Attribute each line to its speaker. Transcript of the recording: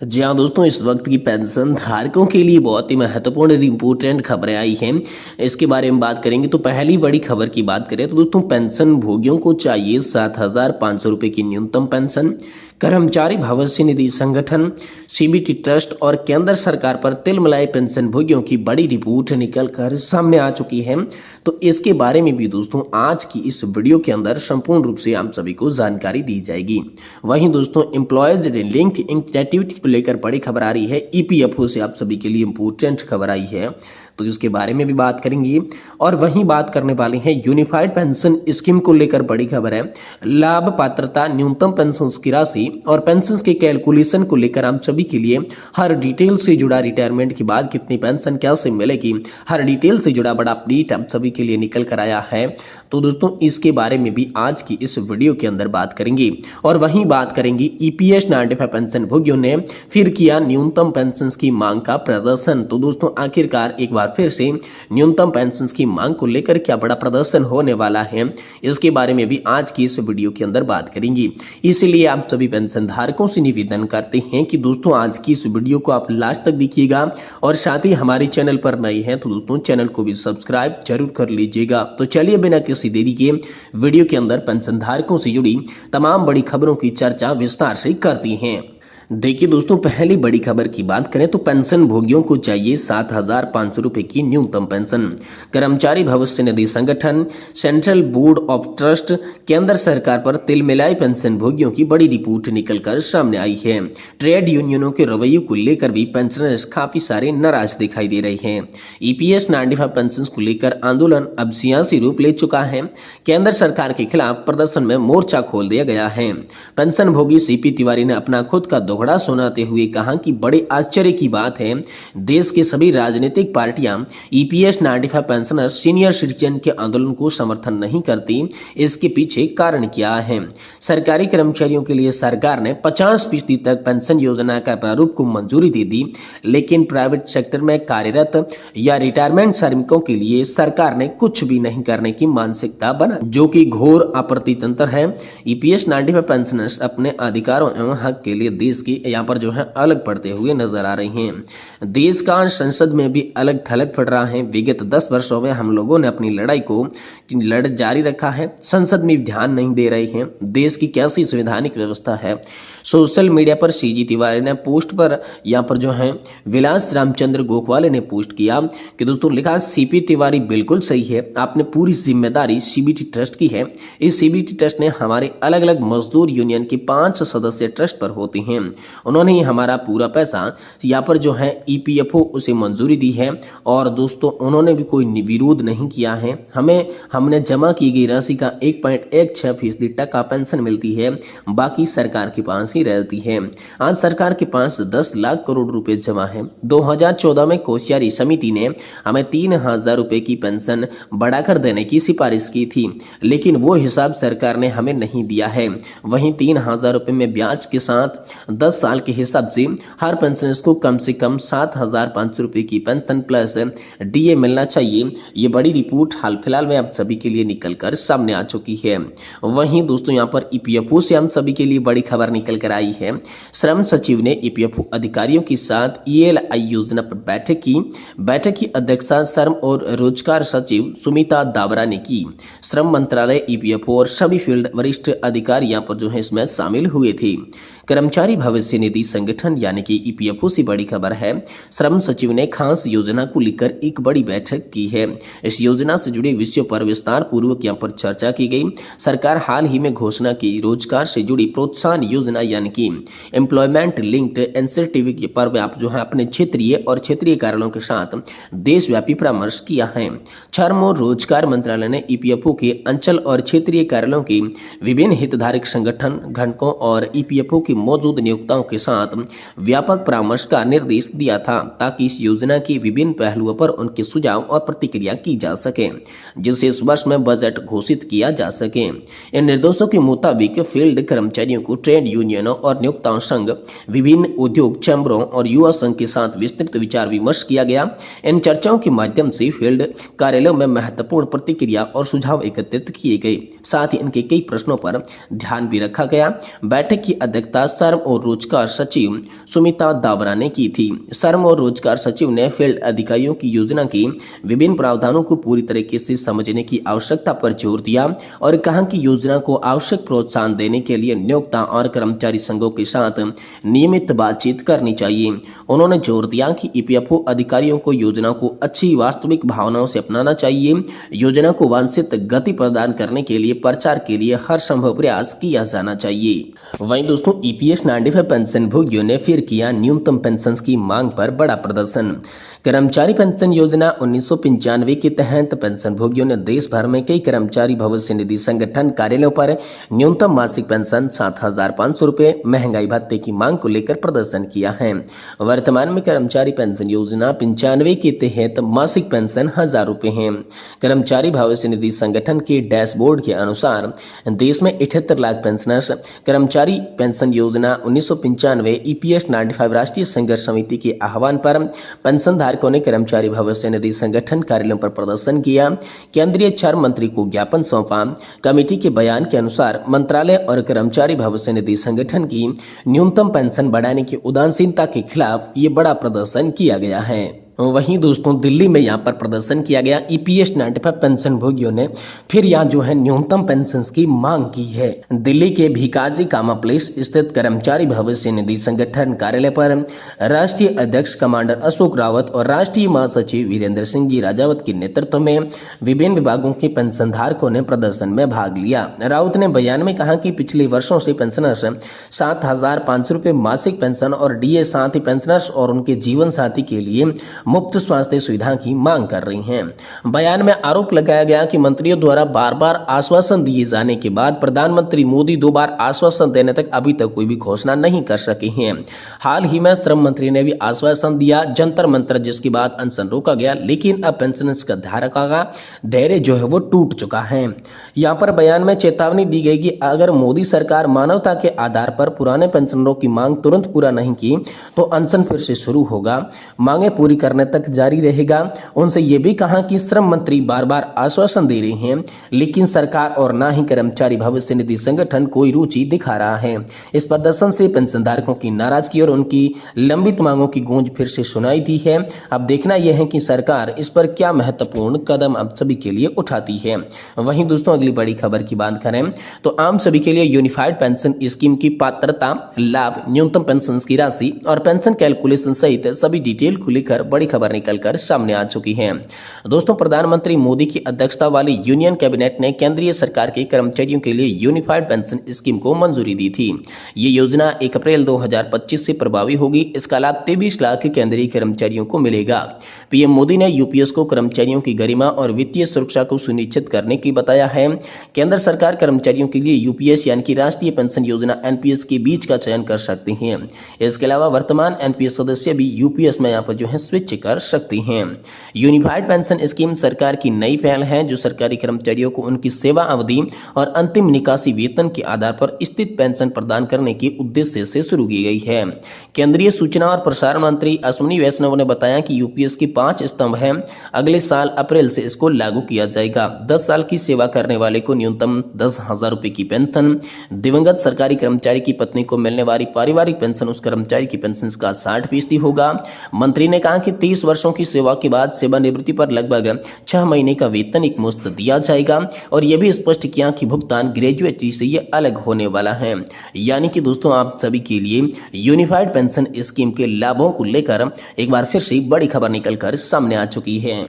Speaker 1: जी हाँ दोस्तों, इस वक्त की पेंशन धारकों के लिए बहुत ही महत्वपूर्ण और इम्पोर्टेंट खबरें आई हैं। इसके बारे में बात करेंगे। तो पहली बड़ी खबर की बात करें तो दोस्तों, पेंशन भोगियों को चाहिए 7,500 रुपये की न्यूनतम पेंशन। कर्मचारी भविष्य निधि संगठन, सीबीटी ट्रस्ट और केंद्र सरकार पर तिलमिलाई पेंशन भोगियों की बड़ी रिपोर्ट निकल कर सामने आ चुकी है। तो इसके बारे में भी दोस्तों आज की इस वीडियो के अंदर संपूर्ण रूप से आप सभी को जानकारी दी जाएगी। वहीं दोस्तों, एम्प्लॉयज लिंक्ड एक्टिविटी को लेकर बड़ी खबर आ रही है। ईपीएफओ से आप सभी के लिए इंपोर्टेंट खबर आई है, तो इसके बारे में भी बात करेंगे। और वहीं बात करने वाले हैं यूनिफाइड पेंशन स्कीम को लेकर बड़ी खबर है। लाभ, पात्रता, न्यूनतम पेंशन की राशि और पेंशन के कैलकुलेशन को लेकर आप सभी के लिए हर डिटेल से जुड़ा, रिटायरमेंट के बाद कितनी पेंशन कैसे मिलेगी, हर डिटेल से जुड़ा बड़ा अपडेट आप सभी के लिए निकल कर आया है। तो दोस्तों इसके बारे में भी आज की इस वीडियो के अंदर बात करेंगे। और वहीं बात करेंगे ईपीएस 95 पेंशन भोगियों ने फिर किया न्यूनतम पेंशन की मांग का प्रदर्शन। तो दोस्तों आखिरकार एक बार फिर से न्यूनतम पेंशन की मांग को लेकर क्या बड़ा प्रदर्शन होने वाला है, इसके बारे में भी आज की इस वीडियो के अंदर बात करेंगे। इसीलिए आप सभी पेंशन धारकों से निवेदन करते हैं कि दोस्तों आज की इस वीडियो को आप लास्ट तक देखिएगा और साथ ही हमारे चैनल पर नए हैं तो दोस्तों चैनल को भी सब्सक्राइब जरूर कर लीजिएगा। तो चलिए बिना किसी देरी के वीडियो के अंदर पेंशन धारकों से जुड़ी तमाम बड़ी खबरों की चर्चा विस्तार से करती हैं। देखिए दोस्तों, पहली बड़ी खबर की बात करें तो पेंशन भोगियों को चाहिए 7,500 रुपए की न्यूनतम पेंशन। कर्मचारी भविष्य निधि संगठन, सेंट्रल बोर्ड ऑफ ट्रस्ट, केंद्र सरकार पर तिलमिलाई पेंशन भोगियों की बड़ी रिपोर्ट निकलकर सामने आई है। ट्रेड यूनियनों के रवैये को लेकर भी पेंशनर्स काफी सारे नाराज दिखाई दे रहे हैं। ईपीएस 95 पेंशन को लेकर आंदोलन अब सियासी रूप ले चुका है। केंद्र सरकार के खिलाफ प्रदर्शन में मोर्चा खोल दिया गया है। पेंशन भोगी सीपी तिवारी ने अपना खुद का दोहरा सुनाते हुए कहा कि बड़े आश्चर्य की बात है, देश के सभी राजनीतिक पार्टियां ईपीएस 95 पेंशनर सीनियर सिटीजन के आंदोलन को समर्थन नहीं करती। इसके पीछे कारण क्या है? सरकारी कर्मचारियों के लिए सरकार ने 50% तक पेंशन योजना का प्रारूप को मंजूरी दे दी, लेकिन प्राइवेट सेक्टर में कार्यरत या रिटायरमेंट श्रमिकों के लिए सरकार ने कुछ भी नहीं करने की मानसिकता बना, जो कि घोर अप्रतितंत्र है। ईपीएस 95 पेंशनर्स अपने अधिकारों एवं हक के लिए देश की यहाँ पर जो है अलग पड़ते हुए नजर आ रही हैं। देश का संसद में भी अलग थलग पड़ रहा है। विगत 10 वर्षों में हम लोगों ने अपनी लड़ाई को लड़ जारी रखा है, संसद में ध्यान नहीं दे रही है। देश की कैसी संवैधानिक व्यवस्था है। सोशल मीडिया पर सीजी तिवारी ने पोस्ट पर यहाँ पर जो है विलास रामचंद्र गोखवाले ने पोस्ट किया कि दोस्तों लिखा, सीपी तिवारी बिल्कुल सही है, आपने पूरी जिम्मेदारी सीबीटी ट्रस्ट की है। इस सीबीटी ट्रस्ट ने हमारे अलग अलग मजदूर यूनियन के 5 सदस्य ट्रस्ट पर होते हैं। उन्होंने ही हमारा पूरा पैसा यहाँ पर जो है ईपीएफओ उसे मंजूरी दी है और दोस्तों उन्होंने भी कोई विरोध नहीं किया है। हमने जमा की गई राशि का 1.16% टका पेंशन मिलती है, बाकी सरकार के पास ही रहती है। आज सरकार के पास 10 लाख करोड़ रुपए जमा है। 2014 में कोश्यारी समिति ने हमें 3,000 रुपए की पेंशन बढ़ाकर देने की सिफारिश की थी, लेकिन वो हिसाब सरकार ने हमें नहीं दिया है। वहीं 3,000 रुपए में ब्याज के साथ 10 साल के हिसाब से हर पेंशनर्स को कम से कम 7,500 रुपए की पेंशन प्लस डीए मिलना चाहिए। ये बड़ी रिपोर्ट हाल फिलहाल में आप सभी के लिए निकलकर सामने आ चुकी है। वहीं दोस्तों यहाँ पर ईपीएफओ से हम सभी के लिए बड़ी खबर निकल कर आई है। श्रम सचिव ने ईपीएफओ अधिकारियों के साथ ईएलआई योजना पर बैठक की अध्यक्षता श्रम और रोजगार सचिव सुमिता दाबरा ने की। श्रम मंत्रालय, ईपीएफओ और सभी फील्ड वरिष्ठ अधिकारी यहाँ पर जो है इसमें शामिल हुए थे। कर्मचारी भविष्य निधि संगठन यानी कि ईपीएफओ से बड़ी खबर है। श्रम सचिव ने खास योजना को लेकर एक बड़ी बैठक की है। इस योजना से जुड़े विषयों पर विस्तार पूर्वक यहाँ पर चर्चा की गई। सरकार हाल ही में घोषणा की रोजगार से जुड़ी प्रोत्साहन योजना यानी कि एम्प्लॉयमेंट लिंक्ड इंसेंटिव पर आप जो है अपने क्षेत्रीय और क्षेत्रीय कार्यालयों के साथ देशव्यापी परामर्श किया है। श्रम और रोजगार मंत्रालय ने ईपीएफओ के अंचल और क्षेत्रीय कार्यालयों के विभिन्न हितधारक संगठन घटकों और ईपीएफओ की मौजूद नियोक्ताओं के साथ व्यापक परामर्श का निर्देश दिया था, ताकि इस योजना के विभिन्न पहलुओं पर उनके सुझाव और प्रतिक्रिया की जा सके, जिससे इस वर्ष में बजट घोषित किया जा सके। इन निर्देशों के मुताबिक फील्ड कर्मचारियों को ट्रेड यूनियनों और नियोक्ताओं संघ, विभिन्न उद्योग चैम्बरों और युवा संघ के साथ विस्तृत विचार विमर्श किया गया। इन चर्चाओं के माध्यम से फील्ड कार्यालयों में महत्वपूर्ण प्रतिक्रिया और सुझाव एकत्रित किए गए, साथ ही इनके कई प्रश्नों पर ध्यान भी रखा गया। बैठक की अध्यक्षता घोषणा श्रम और रोजगार सचिव सुमिता दावरा ने की थी। श्रम और रोजगार सचिव ने फील्ड अधिकारियों की योजना के विभिन्न प्रावधानों को पूरी तरीके से समझने की आवश्यकता पर जोर दिया और कहा कि योजना को आवश्यक प्रोत्साहन देने के लिए नियोक्ता और कर्मचारी संघों के साथ नियमित बातचीत करनी चाहिए। उन्होंने जोर दिया कि ईपीएफओ अधिकारियों को योजना को अच्छी वास्तविक भावनाओं से अपनाना चाहिए। योजना को वांछित गति प्रदान करने के लिए प्रचार के लिए हर संभव प्रयास किया जाना चाहिए। वहीं दोस्तों ईपीएस 95 पेंशन भोगियों ने फिर किया न्यूनतम पेंशन की मांग पर बड़ा प्रदर्शन। कर्मचारी पेंशन योजना 1995 के तहत पेंशन भोगियों ने देश भर में कई कर्मचारी भविष्य निधि संगठन कार्यालयों पर न्यूनतम मासिक पेंशन 7,500 रुपये महंगाई भत्ते की मांग को लेकर प्रदर्शन किया है। वर्तमान में कर्मचारी पेंशन योजना 95 के तहत मासिक पेंशन 1,000 रुपये है। कर्मचारी भविष्य निधि संगठन के डैशबोर्ड के अनुसार देश में 78 लाख पेंशनर्स कर्मचारी पेंशन योजना 1995 ईपीएस 95 राष्ट्रीय संघर्ष समिति के आह्वान पर पेंशन धारकों ने कर्मचारी भविष्य निधि संगठन कार्यालयों पर प्रदर्शन किया। केंद्रीय श्रम मंत्री को ज्ञापन सौंपा। कमेटी के बयान के अनुसार मंत्रालय और कर्मचारी भविष्य निधि संगठन की न्यूनतम पेंशन बढ़ाने की उदासीनता के खिलाफ ये बड़ा प्रदर्शन किया गया है। वहीं दोस्तों दिल्ली में यहाँ पर प्रदर्शन किया गया। ईपीएस 95 पेंशन भोगियों ने फिर यहाँ जो है न्यूनतम पेंशन की मांग की है। दिल्ली के भिकाजी कामा प्लेस स्थित कर्मचारी भविष्य निधि संगठन कार्यालय पर राष्ट्रीय अध्यक्ष कमांडर अशोक रावत और राष्ट्रीय महासचिव वीरेंद्र सिंह जी राजावत के नेतृत्व में विभिन्न विभागों के पेंशन धारकों ने प्रदर्शन में भाग लिया। रावत ने बयान में कहा कि पिछले वर्षों से पेंशनर्स 7,500 रुपये मासिक पेंशन और डीए साथ ही पेंशनर्स और उनके जीवन साथी के लिए मुफ्त स्वास्थ्य सुविधा की मांग कर रही हैं। बयान में आरोप लगाया गया कि मंत्रियों द्वारा बार बार आश्वासन दिए जाने के बाद प्रधानमंत्री मोदी 2 बार आश्वासन देने तक अभी तक कोई भी घोषणा नहीं कर सके हैं। हाल ही में श्रम मंत्री ने भी आश्वासन दिया जंतर मंतर, जिसके बाद अनशन रोका गया, लेकिन अब पेंशनर्स का धारकों का धैर्य जो है वो टूट चुका है। यहाँ पर बयान में चेतावनी दी गई कि अगर मोदी सरकार मानवता के आधार पर पुराने पेंशनरों की मांग तुरंत पूरा नहीं की तो अनशन फिर से शुरू होगा। मांगे पूरी करने तक जारी रहेगा। उनसे यह भी कहा कि श्रम मंत्री बार बार आश्वासन दे रहे हैं, लेकिन सरकार और ना ही कर्मचारी भविष्य निधि संगठन कोई रुचि दिखा रहा है। इस प्रदर्शन से पेंशनधारकों की नाराजगी और उनकी लंबित मांगों की गूंज फिर से सुनाई दी है। अब देखना यह है कि सरकार इस पर क्या महत्वपूर्ण कदम अब सभी के लिए उठाती है। वहीं दोस्तों अगली बड़ी खबर की बात करें तो आम सभी के लिए यूनिफाइड पेंशन स्कीम की पात्रता, लाभ, न्यूनतम पेंशन की राशि और पेंशन कैलकुलेशन सहित सभी डिटेल को लेकर बड़ी खबर निकलकर सामने आ चुकी है। दोस्तों प्रधानमंत्री मोदी की अध्यक्षता वाली यूनियन कैबिनेट ने केंद्रीय सरकार के कर्मचारियों के लिए यूनिफाइड पेंशन स्कीम को मंजूरी दी थी। ये योजना 1 अप्रैल 2025 से प्रभावी होगी। इसका लाभ 23 लाख केंद्रीय कर्मचारियों को मिलेगा। पीएम मोदी ने यूपीएस को कर्मचारियों की गरिमा और वित्तीय सुरक्षा को सुनिश्चित करने की बताया है। केंद्र सरकार कर्मचारियों के लिए यूपीएस यानी कि राष्ट्रीय पेंशन योजना एनपीएस के बीच का चयन कर सकती है। इसके अलावा वर्तमान एनपीएस सदस्य भी यूपीएस में यहाँ पर जो है स्विच कर सकती हैं। यूनिफाइड पेंशन स्कीम सरकार की नई पहल है जो सरकारी कर्मचारियों को उनकी सेवा अवधि और अंतिम निकासी वेतन के आधार पर स्थित पेंशन प्रदान करने के उद्देश्य से शुरू की गई है। केंद्रीय सूचना और प्रसारण मंत्री अश्विनी वैष्णव ने बताया कि यूपीएस की 5 स्तंभ हैं। अगले साल अप्रैल से इसको लागू किया जाएगा। 10 साल की सेवा करने वाले को न्यूनतम 10,000 रुपए की पेंशन, दिवंगत सरकारी कर्मचारी की पत्नी को मिलने वाली पारिवारिक पेंशन उस कर्मचारी की पेंशन का 60% होगा। मंत्री ने कहा कि 30 वर्षों की सेवा के बाद सेवानिवृत्ति पर लगभग 6 महीने का वेतन एक मुश्त दिया जाएगा और यह भी स्पष्ट किया कि भुगतान ग्रेजुएटी से ये अलग होने वाला है। यानी कि दोस्तों आप सभी के लिए यूनिफाइड पेंशन स्कीम के लाभों को लेकर एक बार फिर से बड़ी खबर निकलकर सामने आ चुकी है।